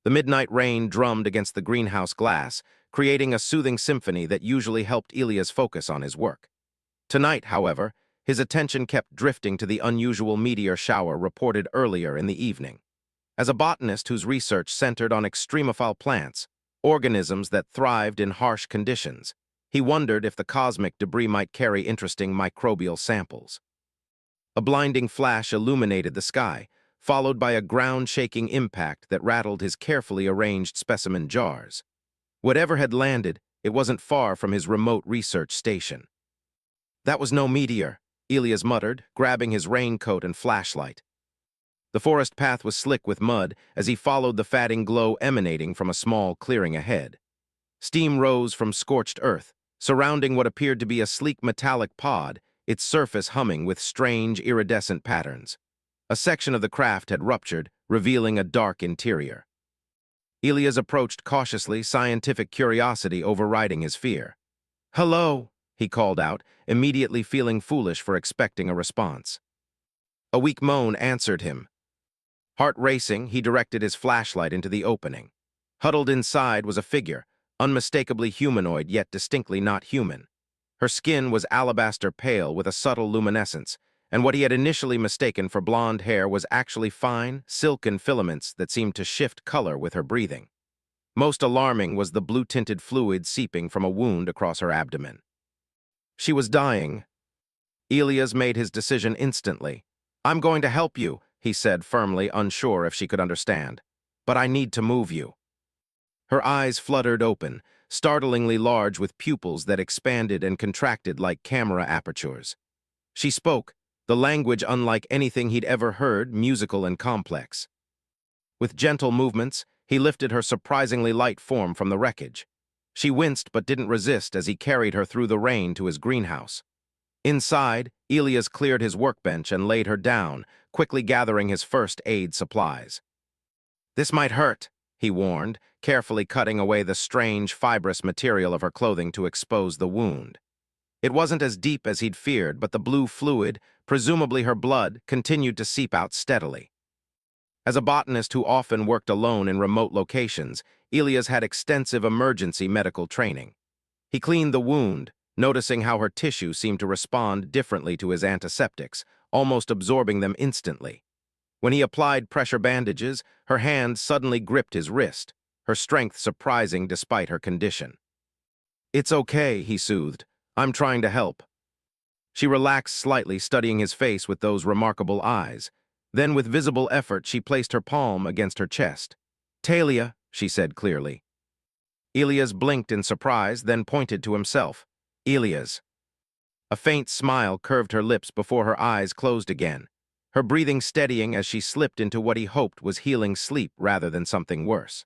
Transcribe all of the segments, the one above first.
The midnight rain drummed against the greenhouse glass, creating a soothing symphony that usually helped Elias focus on his work. Tonight, however, his attention kept drifting to the unusual meteor shower reported earlier in the evening. As a botanist whose research centered on extremophile plants, organisms that thrived in harsh conditions, he wondered if the cosmic debris might carry interesting microbial samples. A blinding flash illuminated the sky, followed by a ground-shaking impact that rattled his carefully arranged specimen jars. Whatever had landed, it wasn't far from his remote research station. "That was no meteor," Elias muttered, grabbing his raincoat and flashlight. The forest path was slick with mud as he followed the fatting glow emanating from a small clearing ahead. Steam rose from scorched earth, surrounding what appeared to be a sleek metallic pod, its surface humming with strange, iridescent patterns. A section of the craft had ruptured, revealing a dark interior. Elias approached cautiously, scientific curiosity overriding his fear. "Hello," he called out, immediately feeling foolish for expecting a response. A weak moan answered him. Heart racing, he directed his flashlight into the opening. Huddled inside was a figure, unmistakably humanoid yet distinctly not human. Her skin was alabaster pale with a subtle luminescence, and what he had initially mistaken for blonde hair was actually fine, silken filaments that seemed to shift color with her breathing. Most alarming was the blue-tinted fluid seeping from a wound across her abdomen. She was dying. Elias made his decision instantly. "I'm going to help you," he said firmly, unsure if she could understand. "But I need to move you." Her eyes fluttered open, startlingly large with pupils that expanded and contracted like camera apertures. She spoke, the language unlike anything he'd ever heard, musical and complex. With gentle movements, he lifted her surprisingly light form from the wreckage. She winced but didn't resist as he carried her through the rain to his greenhouse. Inside, Elias cleared his workbench and laid her down, quickly gathering his first aid supplies. "This might hurt," he warned, carefully cutting away the strange, fibrous material of her clothing to expose the wound. It wasn't as deep as he'd feared, but the blue fluid, presumably her blood, continued to seep out steadily. As a botanist who often worked alone in remote locations, Elias had extensive emergency medical training. He cleaned the wound, noticing how her tissue seemed to respond differently to his antiseptics, almost absorbing them instantly. When he applied pressure bandages, her hand suddenly gripped his wrist, her strength surprising despite her condition. "It's okay," he soothed. "I'm trying to help." She relaxed slightly, studying his face with those remarkable eyes. Then, with visible effort, she placed her palm against her chest. "Talia," she said clearly. Elias blinked in surprise, then pointed to himself. "Elias." A faint smile curved her lips before her eyes closed again, her breathing steadying as she slipped into what he hoped was healing sleep rather than something worse.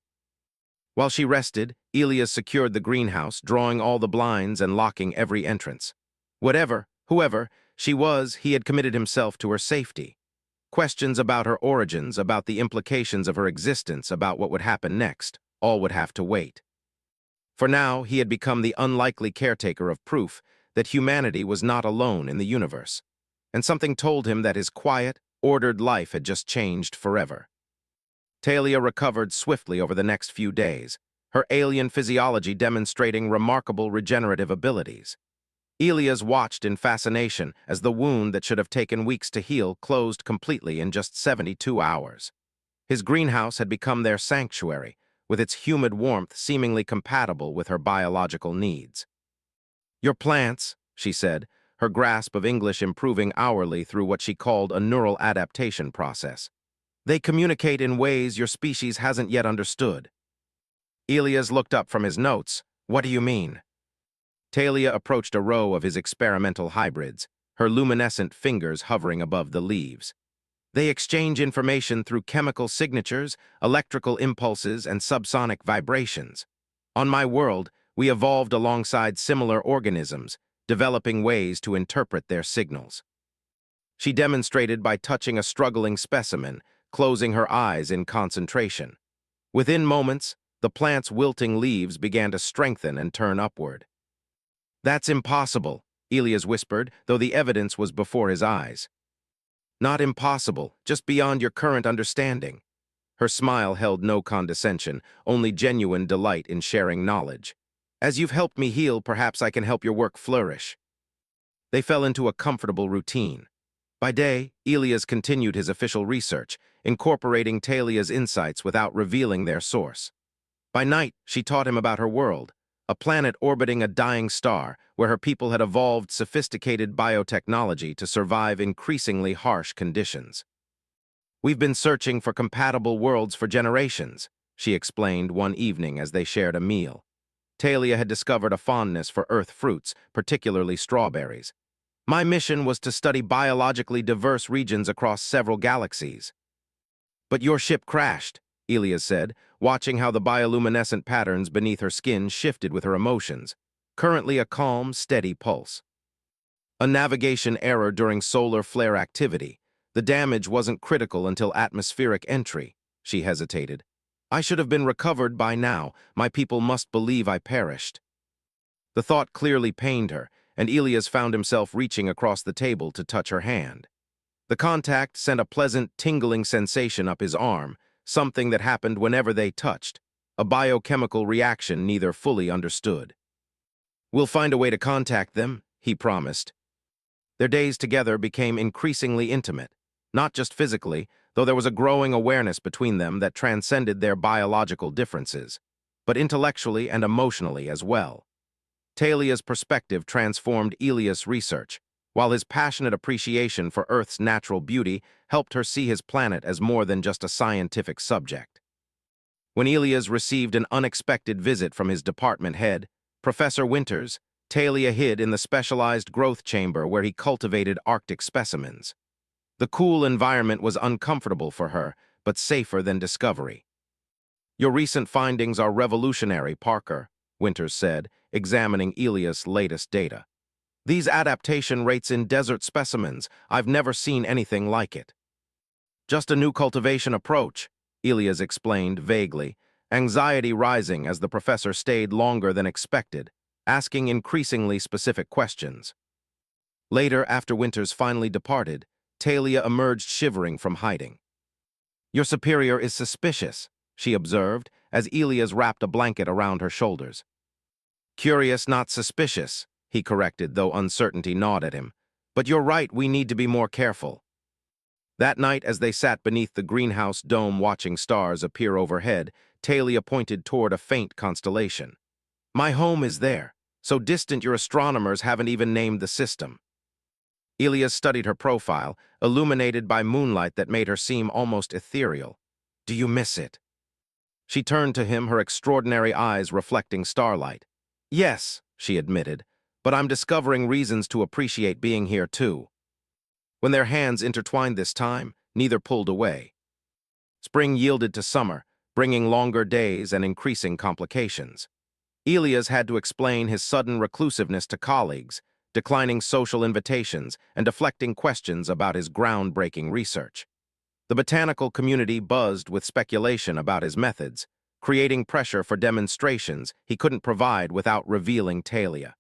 While she rested, Elias secured the greenhouse, drawing all the blinds and locking every entrance. Whoever she was, he had committed himself to her safety. Questions about her origins, about the implications of her existence, about what would happen next, all would have to wait. For now, he had become the unlikely caretaker of proof that humanity was not alone in the universe, and something told him that his quiet, ordered life had just changed forever. Talia recovered swiftly over the next few days, her alien physiology demonstrating remarkable regenerative abilities. Elias watched in fascination as the wound that should have taken weeks to heal closed completely in just 72 hours. His greenhouse had become their sanctuary, with its humid warmth seemingly compatible with her biological needs. "Your plants," she said, her grasp of English improving hourly through what she called a neural adaptation process. "They communicate in ways your species hasn't yet understood." Elias looked up from his notes. "What do you mean?" Talia approached a row of his experimental hybrids, her luminescent fingers hovering above the leaves. "They exchange information through chemical signatures, electrical impulses, and subsonic vibrations. On my world, we evolved alongside similar organisms, developing ways to interpret their signals." She demonstrated by touching a struggling specimen, closing her eyes in concentration. Within moments, the plant's wilting leaves began to strengthen and turn upward. "That's impossible," Elias whispered, though the evidence was before his eyes. "Not impossible, just beyond your current understanding." Her smile held no condescension, only genuine delight in sharing knowledge. As you've helped me heal, perhaps I can help your work flourish. They fell into a comfortable routine. By day, Elias continued his official research, incorporating Talia's insights without revealing their source. By night, she taught him about her world, a planet orbiting a dying star where her people had evolved sophisticated biotechnology to survive increasingly harsh conditions. "We've been searching for compatible worlds for generations," she explained one evening as they shared a meal. Talia had discovered a fondness for Earth fruits, particularly strawberries. "My mission was to study biologically diverse regions across several galaxies." "But your ship crashed," Elias said, watching how the bioluminescent patterns beneath her skin shifted with her emotions. Currently a calm, steady pulse. "A navigation error during solar flare activity. The damage wasn't critical until atmospheric entry." She hesitated. "I should have been recovered by now. My people must believe I perished." The thought clearly pained her, and Elias found himself reaching across the table to touch her hand. The contact sent a pleasant, tingling sensation up his arm, something that happened whenever they touched, a biochemical reaction neither fully understood. "We'll find a way to contact them," he promised. Their days together became increasingly intimate, not just physically, though there was a growing awareness between them that transcended their biological differences, but intellectually and emotionally as well. Talia's perspective transformed Elias' research, while his passionate appreciation for Earth's natural beauty helped her see his planet as more than just a scientific subject. When Elias received an unexpected visit from his department head, Professor Winters, Talia hid in the specialized growth chamber where he cultivated Arctic specimens. The cool environment was uncomfortable for her, but safer than discovery. "Your recent findings are revolutionary, Parker," Winters said, examining Elias' latest data. "These adaptation rates in desert specimens, I've never seen anything like it." "Just a new cultivation approach," Elias explained vaguely, anxiety rising as the professor stayed longer than expected, asking increasingly specific questions. Later, after Winters finally departed, Talia emerged shivering from hiding. "Your superior is suspicious," she observed, as Elias wrapped a blanket around her shoulders. "Curious, not suspicious," he corrected, though uncertainty gnawed at him. "But you're right, we need to be more careful." That night, as they sat beneath the greenhouse dome watching stars appear overhead, Talia pointed toward a faint constellation. "My home is there, so distant your astronomers haven't even named the system." Elias studied her profile, illuminated by moonlight that made her seem almost ethereal. "Do you miss it?" She turned to him, her extraordinary eyes reflecting starlight. "Yes," she admitted, "but I'm discovering reasons to appreciate being here too." When their hands intertwined this time, neither pulled away. Spring yielded to summer, bringing longer days and increasing complications. Elias had to explain his sudden reclusiveness to colleagues, declining social invitations and deflecting questions about his groundbreaking research. The botanical community buzzed with speculation about his methods, creating pressure for demonstrations he couldn't provide without revealing Talia.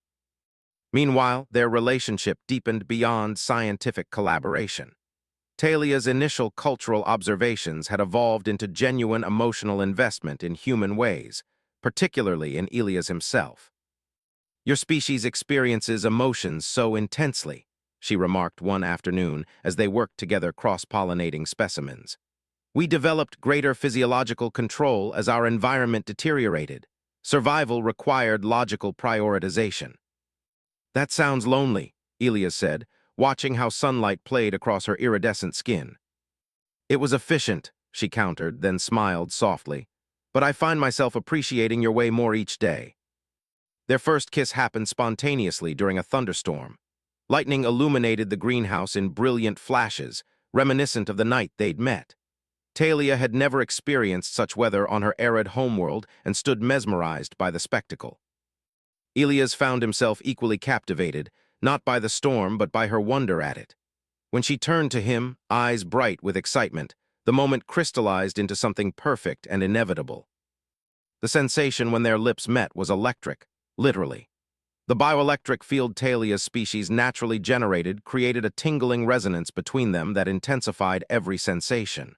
Meanwhile, their relationship deepened beyond scientific collaboration. Talia's initial cultural observations had evolved into genuine emotional investment in human ways, particularly in Elias himself. "Your species experiences emotions so intensely," she remarked one afternoon as they worked together cross-pollinating specimens. "We developed greater physiological control as our environment deteriorated. Survival required logical prioritization." "That sounds lonely," Elias said, watching how sunlight played across her iridescent skin. "It was efficient," she countered, then smiled softly. "But I find myself appreciating your way more each day." Their first kiss happened spontaneously during a thunderstorm. Lightning illuminated the greenhouse in brilliant flashes, reminiscent of the night they'd met. Talia had never experienced such weather on her arid homeworld and stood mesmerized by the spectacle. Elias found himself equally captivated, not by the storm but by her wonder at it. When she turned to him, eyes bright with excitement, the moment crystallized into something perfect and inevitable. The sensation when their lips met was electric, literally. The bioelectric field Talia's species naturally generated created a tingling resonance between them that intensified every sensation.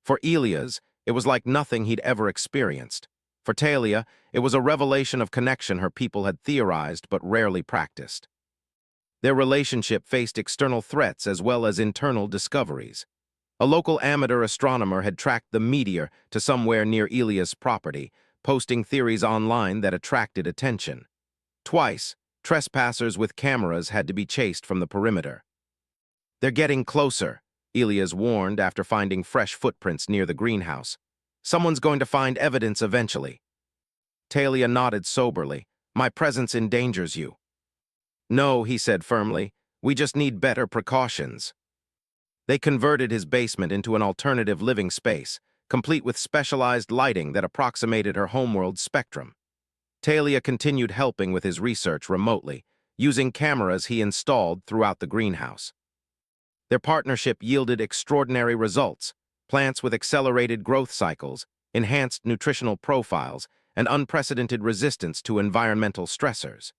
For Elias, It was like nothing he'd ever experienced. For Talia, it was a revelation of connection her people had theorized but rarely practiced. Their relationship faced external threats as well as internal discoveries. A local amateur astronomer had tracked the meteor to somewhere near Elia's property, posting theories online that attracted attention. Twice, trespassers with cameras had to be chased from the perimeter. "They're getting closer," Elias warned after finding fresh footprints near the greenhouse. "Someone's going to find evidence eventually." Talia nodded soberly. "My presence endangers you." "No," he said firmly. "We just need better precautions." They converted his basement into an alternative living space, complete with specialized lighting that approximated her homeworld's spectrum. Talia continued helping with his research remotely, using cameras he installed throughout the greenhouse. Their partnership yielded extraordinary results: plants with accelerated growth cycles, enhanced nutritional profiles, and unprecedented resistance to environmental stressors.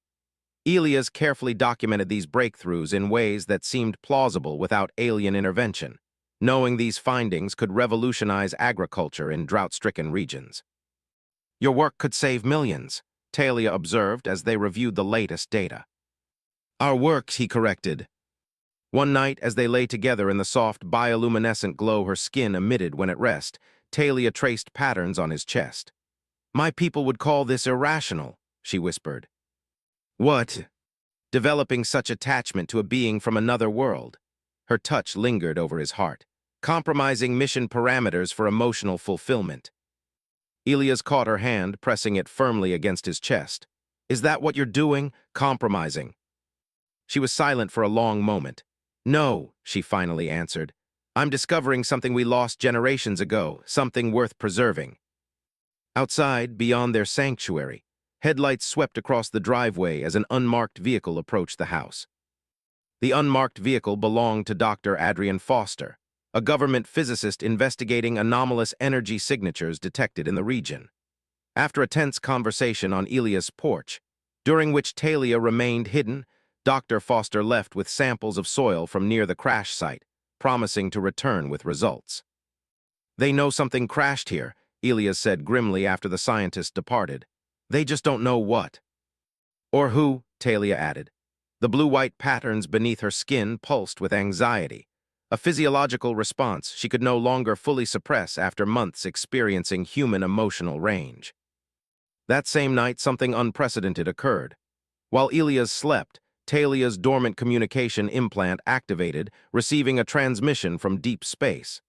Elias carefully documented these breakthroughs in ways that seemed plausible without alien intervention, knowing these findings could revolutionize agriculture in drought-stricken regions. "Your work could save millions," Talia observed as they reviewed the latest data. "Our work," he corrected. One night, as they lay together in the soft, bioluminescent glow her skin emitted when at rest, Talia traced patterns on his chest. "My people would call this irrational," she whispered. "What?" "Developing such attachment to a being from another world." Her touch lingered over his heart, compromising mission parameters for emotional fulfillment. Elias caught her hand, pressing it firmly against his chest. "Is that what you're doing? Compromising?" She was silent for a long moment. "No," she finally answered. "I'm discovering something we lost generations ago, something worth preserving." Outside, beyond their sanctuary, headlights swept across the driveway as an unmarked vehicle approached the house. The unmarked vehicle belonged to Dr. Adrian Foster, a government physicist investigating anomalous energy signatures detected in the region. After a tense conversation on Elias' porch, during which Talia remained hidden, Dr. Foster left with samples of soil from near the crash site, promising to return with results. "They know something crashed here," Elias said grimly after the scientist departed. "They just don't know what." "Or who," Talia added. The blue-white patterns beneath her skin pulsed with anxiety, a physiological response she could no longer fully suppress after months experiencing human emotional range. That same night, something unprecedented occurred. While Elias slept, Talia's dormant communication implant activated, receiving a transmission from deep space.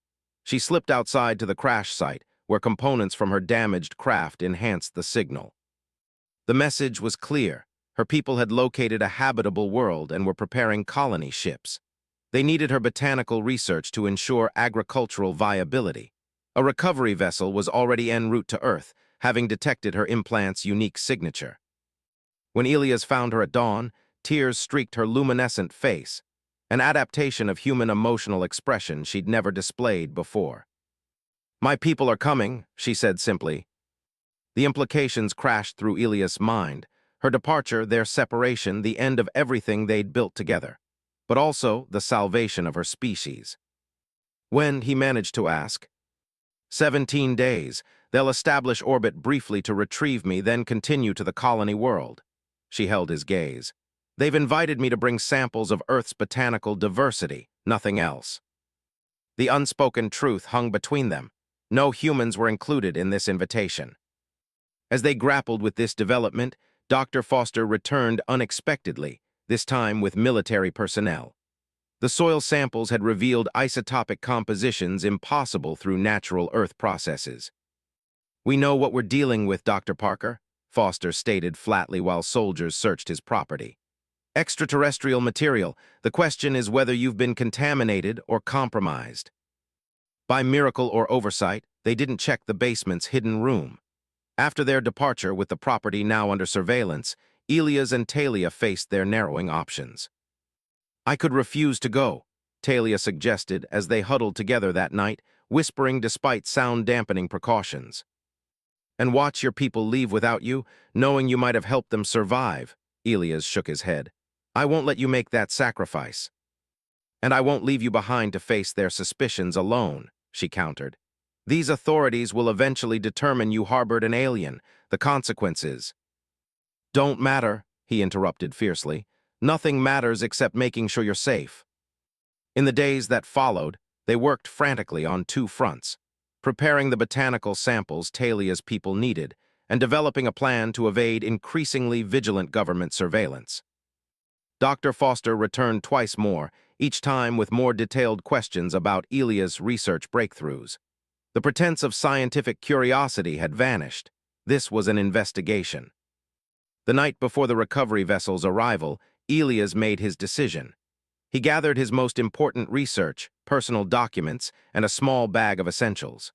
She slipped outside to the crash site, where components from her damaged craft enhanced the signal. The message was clear. Her people had located a habitable world and were preparing colony ships. They needed her botanical research to ensure agricultural viability. A recovery vessel was already en route to Earth, having detected her implant's unique signature. When Elias found her at dawn, tears streaked her luminescent face, an adaptation of human emotional expression she'd never displayed before. "My people are coming," she said simply. The implications crashed through Elias' mind. Her departure, their separation, the end of everything they'd built together, but also the salvation of her species. "When?" he managed to ask. 17 days. They'll establish orbit briefly to retrieve me, then continue to the colony world." She held his gaze. "They've invited me to bring samples of Earth's botanical diversity, nothing else." The unspoken truth hung between them. No humans were included in this invitation. As they grappled with this development, Dr. Foster returned unexpectedly, this time with military personnel. The soil samples had revealed isotopic compositions impossible through natural Earth processes. "We know what we're dealing with, Dr. Parker," Foster stated flatly while soldiers searched his property. "Extraterrestrial material. The question is whether you've been contaminated or compromised." By miracle or oversight, they didn't check the basement's hidden room. After their departure with the property now under surveillance, Elias and Talia faced their narrowing options. "I could refuse to go," Talia suggested as they huddled together that night, whispering despite sound-dampening precautions. "And watch your people leave without you, knowing you might have helped them survive," Elias shook his head. "I won't let you make that sacrifice." "And I won't leave you behind to face their suspicions alone," she countered. These authorities will eventually determine you harbored an alien. The consequences don't matter, he interrupted fiercely. Nothing matters except making sure you're safe. In the days that followed, they worked frantically on two fronts, preparing the botanical samples Talia's people needed and developing a plan to evade increasingly vigilant government surveillance. Dr. Foster returned twice more, each time with more detailed questions about Elia's research breakthroughs. The pretense of scientific curiosity had vanished. This was an investigation. The night before the recovery vessel's arrival, Elias made his decision. He gathered his most important research, personal documents, and a small bag of essentials.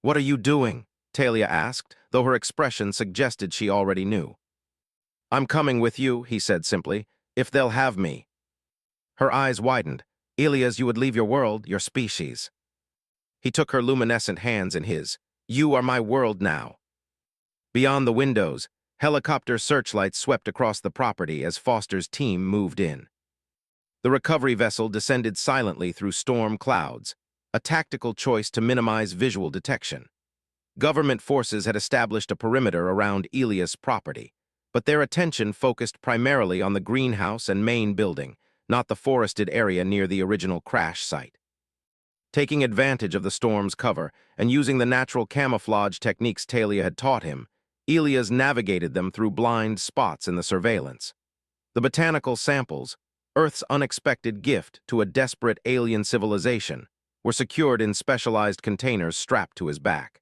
"What are you doing?" Talia asked, though her expression suggested she already knew. "I'm coming with you," he said simply, "if they'll have me." Her eyes widened. "Elias, you would leave your world, your species." He took her luminescent hands in his. "You are my world now." Beyond the windows, helicopter searchlights swept across the property as Foster's team moved in. The recovery vessel descended silently through storm clouds, a tactical choice to minimize visual detection. Government forces had established a perimeter around Elias' property, but their attention focused primarily on the greenhouse and main building, not the forested area near the original crash site. Taking advantage of the storm's cover and using the natural camouflage techniques Talia had taught him, Elias navigated them through blind spots in the surveillance. The botanical samples, Earth's unexpected gift to a desperate alien civilization, were secured in specialized containers strapped to his back.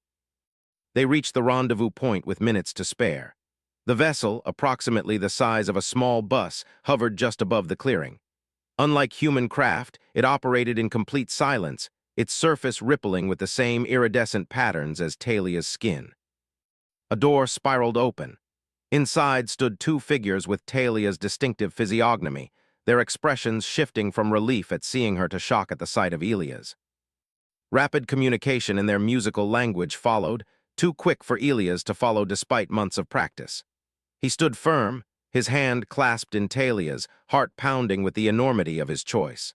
They reached the rendezvous point with minutes to spare. The vessel, approximately the size of a small bus, hovered just above the clearing. Unlike human craft, it operated in complete silence, its surface rippling with the same iridescent patterns as Talia's skin. A door spiraled open. Inside stood two figures with Talia's distinctive physiognomy, their expressions shifting from relief at seeing her to shock at the sight of Elias. Rapid communication in their musical language followed, too quick for Elias to follow despite months of practice. He stood firm, his hand clasped in Talia's, heart pounding with the enormity of his choice.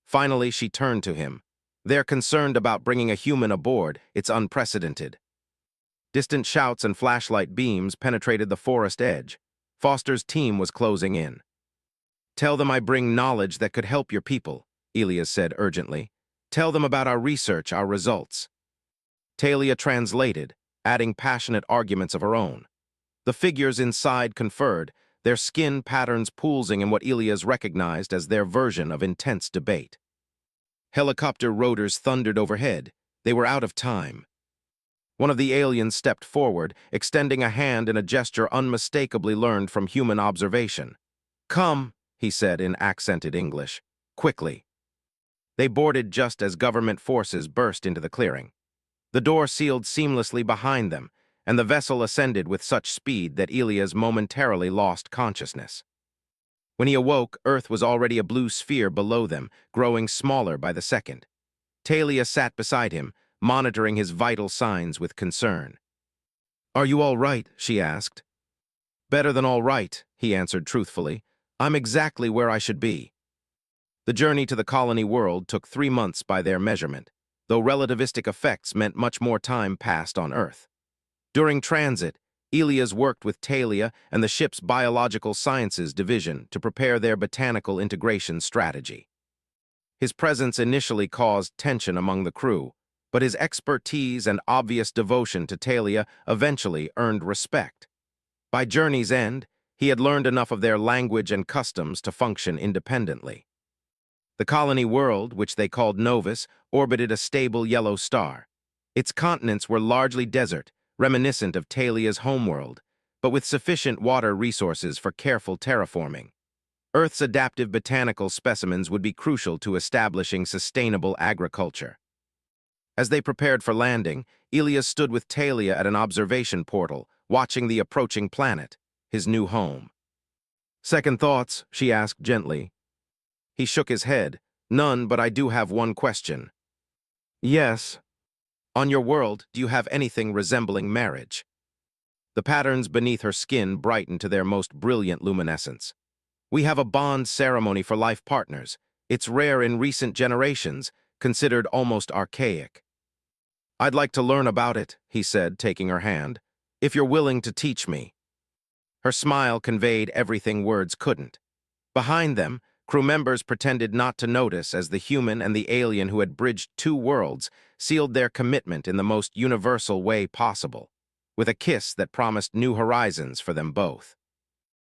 Finally, she turned to him. "They're concerned about bringing a human aboard. It's unprecedented." Distant shouts and flashlight beams penetrated the forest edge. Foster's team was closing in. "Tell them I bring knowledge that could help your people," Elias said urgently. "Tell them about our research, our results." Talia translated, adding passionate arguments of her own. The figures inside conferred, their skin patterns pulsing in what Elias recognized as their version of intense debate. Helicopter rotors thundered overhead. They were out of time. One of the aliens stepped forward, extending a hand in a gesture unmistakably learned from human observation. "Come," he said in accented English. "Quickly." They boarded just as government forces burst into the clearing. The door sealed seamlessly behind them, and the vessel ascended with such speed that Elias momentarily lost consciousness. When he awoke, Earth was already a blue sphere below them, growing smaller by the second. Talia sat beside him, monitoring his vital signs with concern. "Are you all right?" she asked. "Better than all right," he answered truthfully. "I'm exactly where I should be." The journey to the colony world took 3 months by their measurement, though relativistic effects meant much more time passed on Earth. During transit, Elias worked with Talia and the ship's Biological Sciences Division to prepare their botanical integration strategy. His presence initially caused tension among the crew, but his expertise and obvious devotion to Talia eventually earned respect. By journey's end, he had learned enough of their language and customs to function independently. The colony world, which they called Novus, orbited a stable yellow star. Its continents were largely desert, reminiscent of Talia's homeworld, but with sufficient water resources for careful terraforming. Earth's adaptive botanical specimens would be crucial to establishing sustainable agriculture. As they prepared for landing, Elias stood with Talia at an observation portal, watching the approaching planet, his new home. "Second thoughts?" she asked gently. He shook his head. "None, but I do have one question." "Yes." "On your world, do you have anything resembling marriage?" The patterns beneath her skin brightened to their most brilliant luminescence. "We have a bond ceremony for life partners. It's rare in recent generations, considered almost archaic." "I'd like to learn about it," he said, taking her hand, "if you're willing to teach me." Her smile conveyed everything words couldn't. Behind them, crew members pretended not to notice as the human and the alien who had bridged two worlds sealed their commitment in the most universal way possible, with a kiss that promised new horizons for them both.